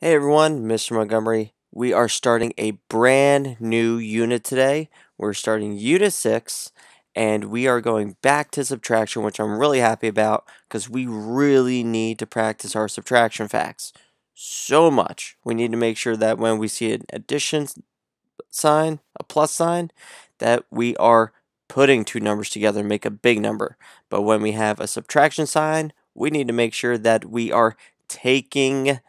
Hey everyone, Mr. Montgomery. We are starting a brand new unit today. We're starting Unit 6, and we are going back to subtraction, which I'm really happy about because we really need to practice our subtraction facts so much. We need to make sure that when we see an addition sign, a plus sign, that we are putting two numbers together and make a big number. But when we have a subtraction sign, we need to make sure that we are taking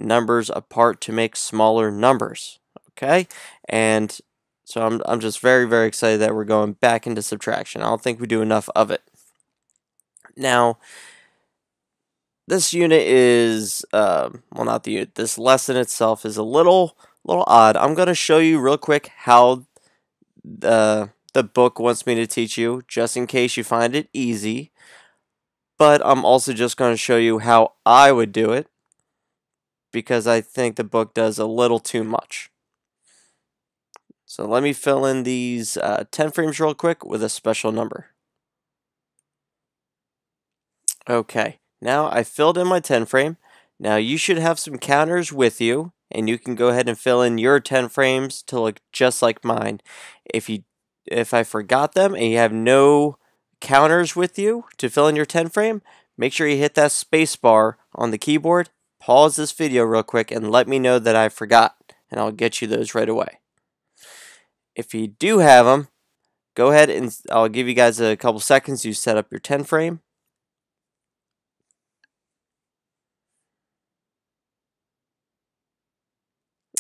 numbers apart to make smaller numbers. Okay? And so I'm just very excited that we're going back into subtraction. I don't think we do enough of it. Now, this unit is well, not the unit. This lesson itself is a little odd. I'm going to show you real quick how the book wants me to teach you, just in case you find it easy. But I'm also just going to show you how I would do it, because I think the book does a little too much. So let me fill in these 10 frames real quick with a special number. Okay, now I filled in my 10 frame. Now you should have some counters with you, and you can go ahead and fill in your 10 frames to look just like mine. If I forgot them and you have no counters with you to fill in your 10 frame, make sure you hit that space bar on the keyboard, pause this video real quick, and let me know that I forgot, and I'll get you those right away. If you do have them, go ahead and I'll give you guys a couple seconds to set up your 10 frame.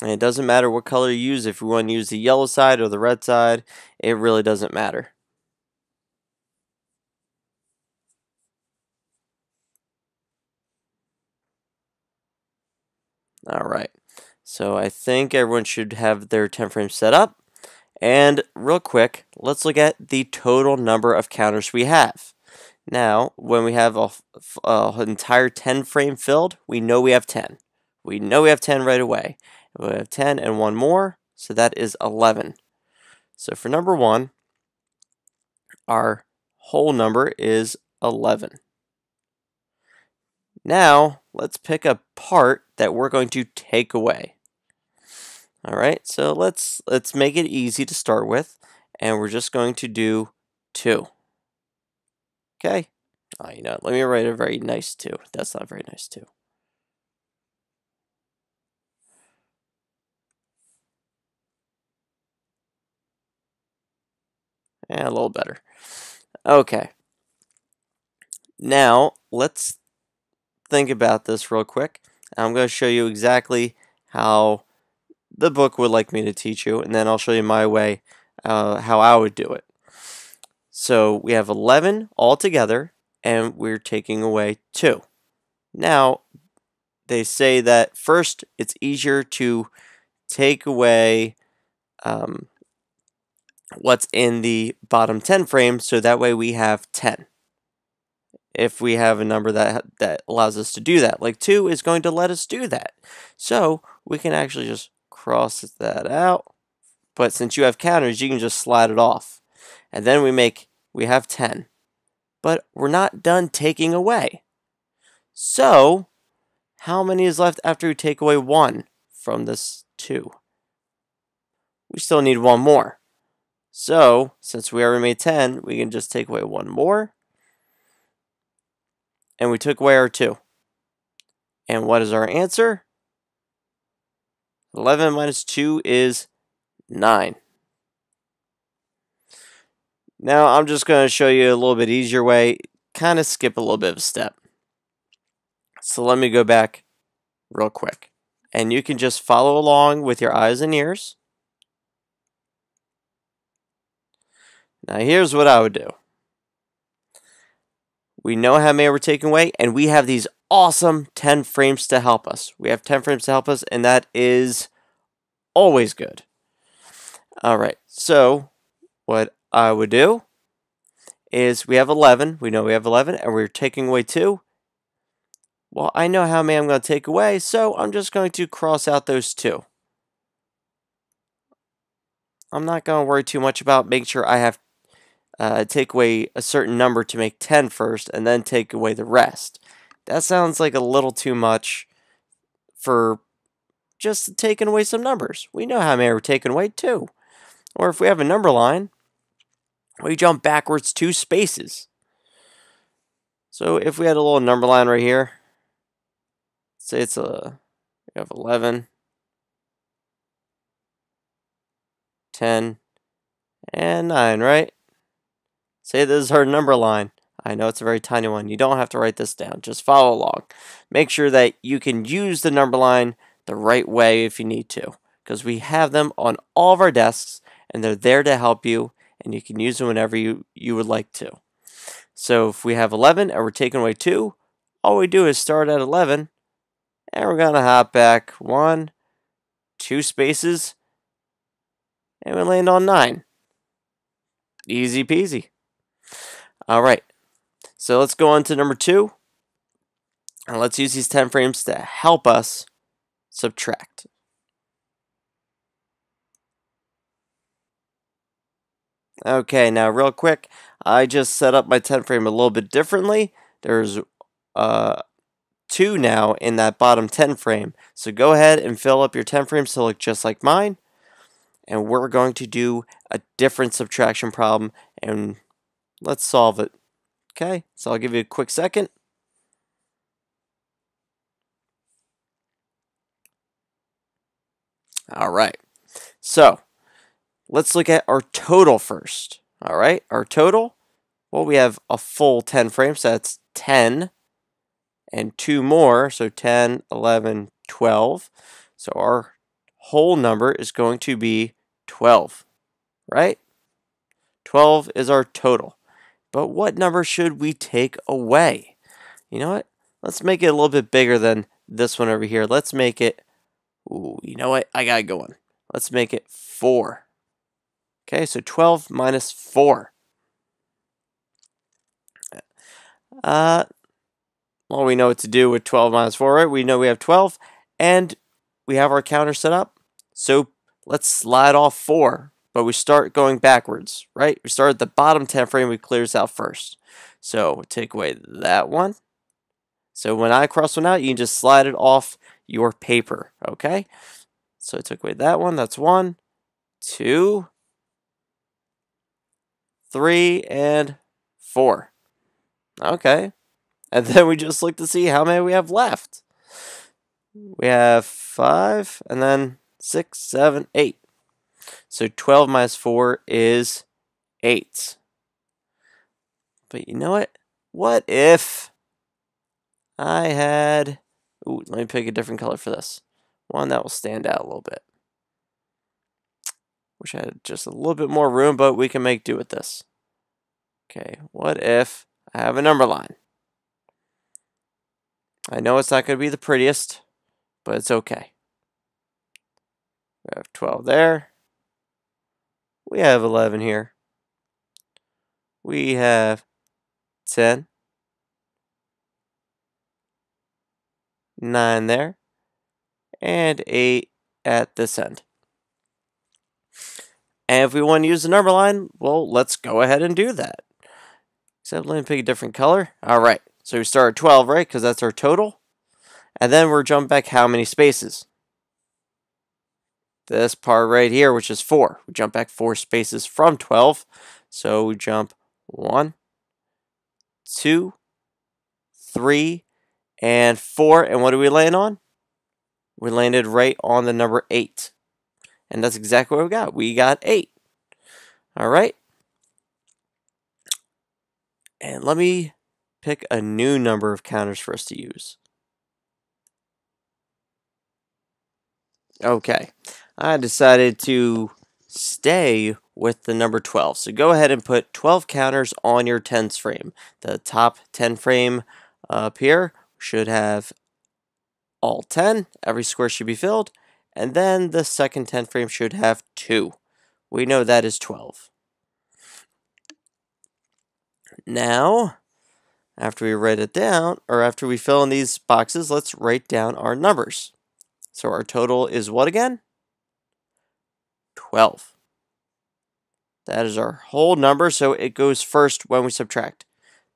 And it doesn't matter what color you use. If you want to use the yellow side or the red side, it really doesn't matter. Alright, so I think everyone should have their 10 frames set up. And real quick, let's look at the total number of counters we have. Now, when we have an entire 10 frame filled, we know we have 10. We know we have 10 right away. We have 10 and one more, so that is 11. So for number 1, our whole number is 11. Now, let's pick a part that we're going to take away. Alright, so let's make it easy to start with, and we're just going to do 2. Okay? Oh, you know, let me write a very nice 2. That's not a very nice 2. And a little better. Okay. Now, let's think about this real quick. I'm going to show you exactly how the book would like me to teach you, and then I'll show you my way, how I would do it. So we have 11 all together, and we're taking away 2. Now, they say that first it's easier to take away what's in the bottom 10 frame, so that way we have 10. If we have a number that allows us to do that, like 2 is going to let us do that. So we can actually just cross that out. But since you have counters, you can just slide it off. And then we have 10. But we're not done taking away. So how many is left after we take away 1 from this 2? We still need 1 more. So since we already made 10, we can just take away 1 more. And we took away our 2. And what is our answer? 11 minus 2 is 9. Now I'm just going to show you a little bit easier way, kind of skip a little bit of a step. So let me go back real quick. And you can just follow along with your eyes and ears. Now here's what I would do. We know how many we're taking away, and we have these awesome 10 frames to help us. We have 10 frames to help us, and that is always good. Alright, so what I would do is we have 11. We know we have 11, and we're taking away 2. Well, I know how many I'm going to take away, so I'm just going to cross out those 2. I'm not going to worry too much about making sure I have take away a certain number to make 10 first, and then take away the rest. That sounds like a little too much for just taking away some numbers. We know how many we're taking away, too. Or if we have a number line, we jump backwards 2 spaces. So if we had a little number line right here, say we have 11, 10, and 9, right? Say this is our number line. I know it's a very tiny one. You don't have to write this down. Just follow along. Make sure that you can use the number line the right way if you need to, because we have them on all of our desks, and they're there to help you, and you can use them whenever you would like to. So if we have 11 and we're taking away 2, all we do is start at 11, and we're going to hop back 1, 2 spaces, and we land on 9. Easy peasy. All right, so let's go on to number 2, and let's use these 10 frames to help us subtract. Okay, now real quick, I just set up my 10 frame a little bit differently. There's 2 now in that bottom 10 frame. So go ahead and fill up your 10 frames to look just like mine. And we're going to do a different subtraction problem, and let's solve it. Okay, so I'll give you a quick second. All right, so let's look at our total first. All right, our total, well, we have a full 10 frames, so that's 10 and 2 more, so 10, 11, 12. So our whole number is going to be 12, right? 12 is our total. But what number should we take away? You know what? Let's make it a little bit bigger than this one over here. Let's make it, ooh, you know what? I got to go on. Let's make it 4. Okay, so 12 minus 4. Well, we know what to do with 12 minus 4, right? We know we have 12, and we have our counter set up. So let's slide off 4, but we start going backwards, right? We start at the bottom 10 frame, we clear this out first. So we'll take away that one. So when I cross one out, you can just slide it off your paper, okay? So I took away that one, that's 1, 2, 3, and 4. Okay. And then we just look to see how many we have left. We have 5, and then 6, 7, 8. So 12 minus 4 is 8. But you know what? What if I had... Ooh, let me pick a different color for this. One that will stand out a little bit. Wish I had just a little bit more room, but we can make do with this. Okay, what if I have a number line? I know it's not going to be the prettiest, but it's okay. We have 12 there. We have 11 here. We have 10. 9 there. And 8 at this end. And if we want to use the number line, well, let's go ahead and do that. Except let me pick a different color. All right. So we start at 12, right? Because that's our total. And then we're jumping back how many spaces? This part right here, which is 4. We jump back 4 spaces from 12. So we jump 1, 2, 3, and 4. And what do we land on? We landed right on the number 8. And that's exactly what we got. We got 8. All right. And let me pick a new number of counters for us to use. Okay, I decided to stay with the number 12. So go ahead and put 12 counters on your 10s frame. The top 10 frame up here should have all 10. Every square should be filled. And then the second 10 frame should have 2. We know that is 12. Now, after we write it down, or after we fill in these boxes, let's write down our numbers. So our total is what again? 12. That is our whole number, so it goes first when we subtract.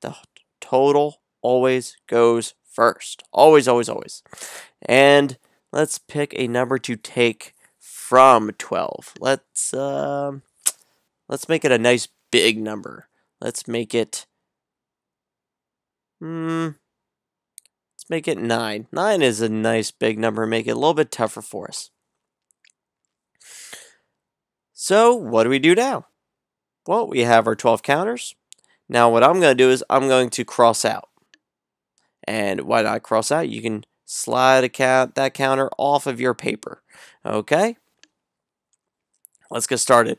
The total always goes first. Always, always, always. And let's pick a number to take from 12. Let's make it a nice big number. Let's make it let's make it 9. 9 is a nice big number. Make it a little bit tougher for us. So what do we do now? Well, we have our 12 counters. Now what I'm going to do is I'm going to cross out. And why not cross out? You can slide that counter off of your paper. Okay? Let's get started.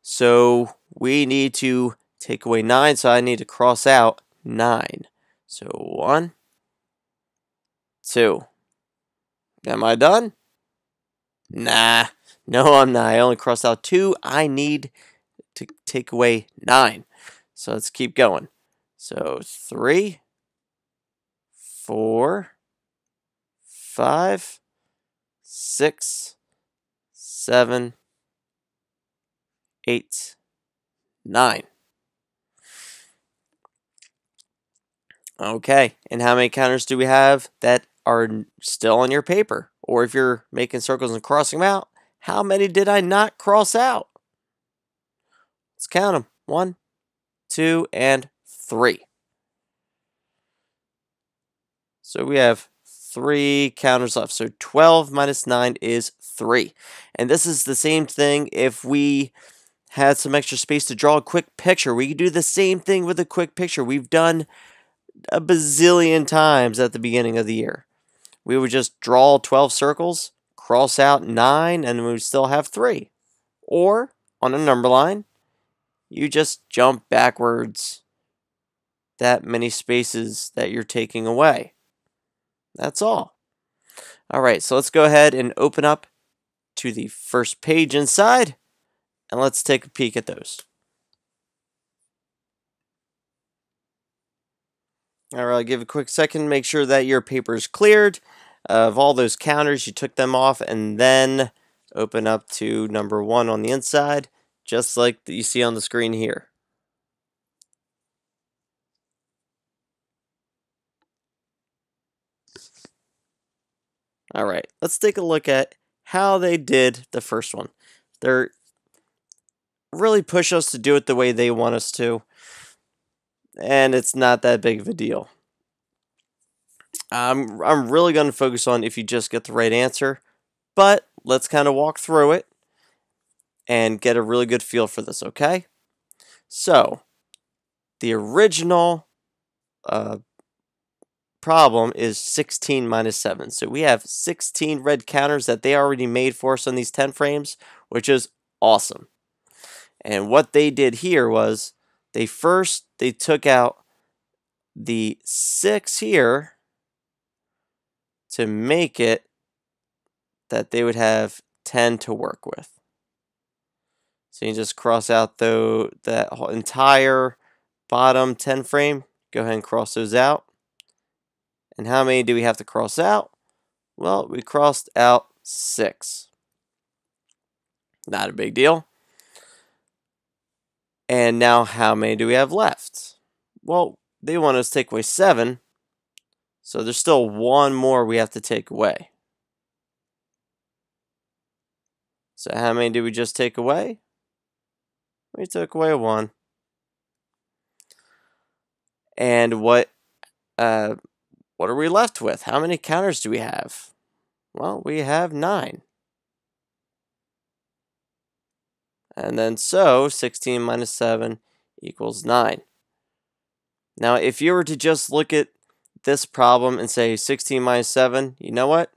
So we need to take away 9, so I need to cross out 9. So 1, 2. Am I done? Nah. No, I'm not. I only crossed out 2. I need to take away 9. So let's keep going. So 3, 4, 5, 6, 7, 8, 9. Okay, and how many counters do we have that are still on your paper? Or if you're making circles and crossing them out, how many did I not cross out? Let's count them. 1, 2, and 3. So we have 3 counters left. So 12 minus 9 is 3. And this is the same thing if we had some extra space to draw a quick picture. We could do the same thing with a quick picture. We've done a bazillion times at the beginning of the year. We would just draw 12 circles, cross out 9, and we would still have 3. Or, on a number line, you just jump backwards that many spaces that you're taking away. That's all. Alright, so let's go ahead and open up to the first page inside, and let's take a peek at those. Alright, give a quick second, make sure that your paper is cleared of all those counters. You took them off, and then open up to number 1 on the inside, just like you see on the screen here. Alright, let's take a look at how they did the first one. They're really push us to do it the way they want us to, and it's not that big of a deal. I'm really going to focus on if you just get the right answer, but let's kind of walk through it and get a really good feel for this, okay? So, the original problem is 16 minus 7. So we have 16 red counters that they already made for us on these 10 frames, which is awesome. And what they did here was they took out the 6 here to make it that they would have 10 to work with. So you just cross out that whole entire bottom 10 frame. Go ahead and cross those out. And how many do we have to cross out? Well, we crossed out 6. Not a big deal. And now how many do we have left? Well, they want us to take away 7. So there's still 1 more we have to take away. So how many did we just take away? We took away 1. And what are we left with? How many counters do we have? Well, we have 9. And then so 16 minus 7 equals 9. Now, if you were to just look at this problem and say 16 minus 7, you know what?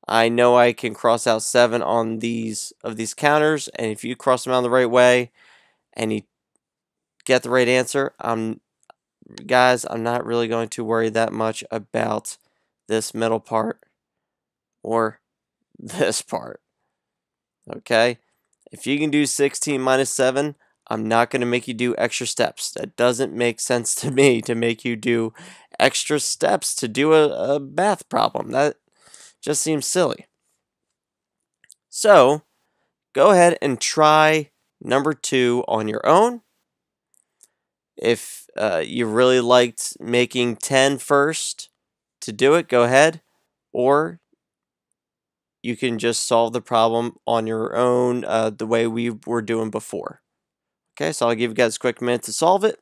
I know I can cross out 7 on these counters, and if you cross them out the right way and you get the right answer, guys, I'm not really going to worry that much about this middle part or this part. Okay? If you can do 16 minus 7, I'm not going to make you do extra steps. That doesn't make sense to me to make you do extra steps to do a math problem. That just seems silly. So, go ahead and try number 2 on your own. If you really liked making 10 first to do it, go ahead. Or you can just solve the problem on your own the way we were doing before. Okay, so I'll give you guys a quick minute to solve it.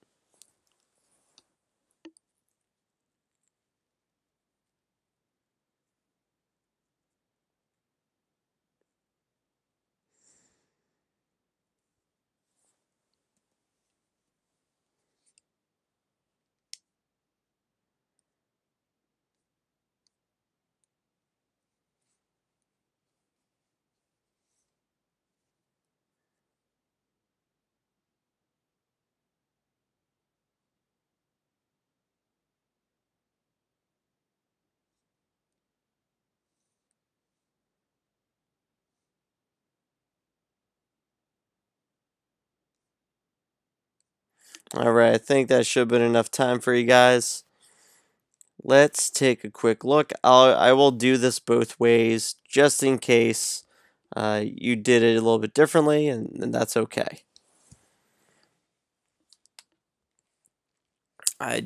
Alright, I think that should have been enough time for you guys. Let's take a quick look. I will do this both ways just in case you did it a little bit differently, and that's okay.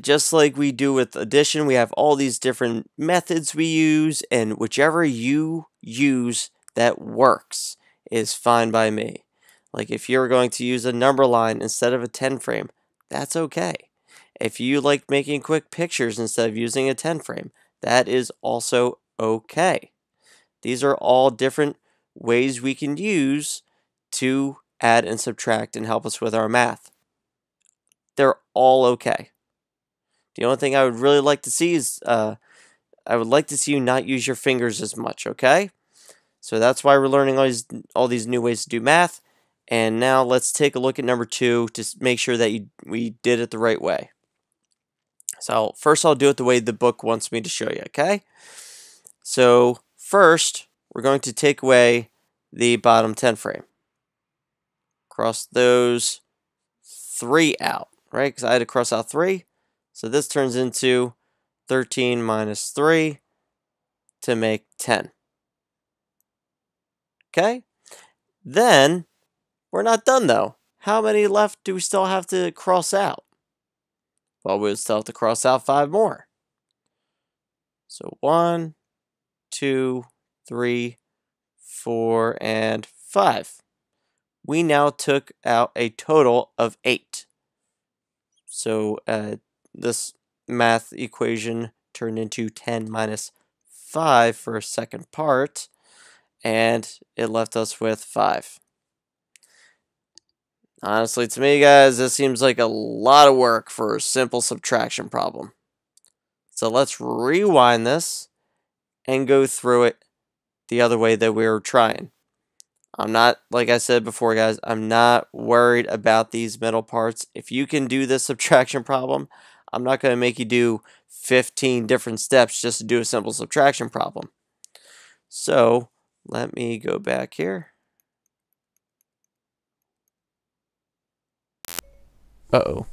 Just like we do with addition, we have all these different methods we use, and whichever you use that works is fine by me. Like if you're going to use a number line instead of a 10 frame, that's okay. If you like making quick pictures instead of using a 10 frame, that is also okay. These are all different ways we can use to add and subtract and help us with our math. They're all okay. The only thing I would really like to see is I would like to see you not use your fingers as much, okay? So that's why we're learning all these new ways to do math. And now let's take a look at number 2 to make sure that we did it the right way. So first I'll do it the way the book wants me to show you, okay? So first, we're going to take away the bottom 10 frame. Cross those 3 out, right? Because I had to cross out 3. So this turns into 13 minus 3 to make 10. Okay? Then, we're not done though. How many left do we still have to cross out? Well, we'll still have to cross out 5 more. So 1, 2, 3, 4, and 5. We now took out a total of 8. So this math equation turned into 10 minus 5 for a second part, and it left us with 5. Honestly, to me, guys, this seems like a lot of work for a simple subtraction problem. So let's rewind this and go through it the other way that we were trying. I'm not, like I said before, guys, I'm not worried about these middle parts. If you can do this subtraction problem, I'm not going to make you do 15 different steps just to do a simple subtraction problem. So let me go back here. Uh-oh.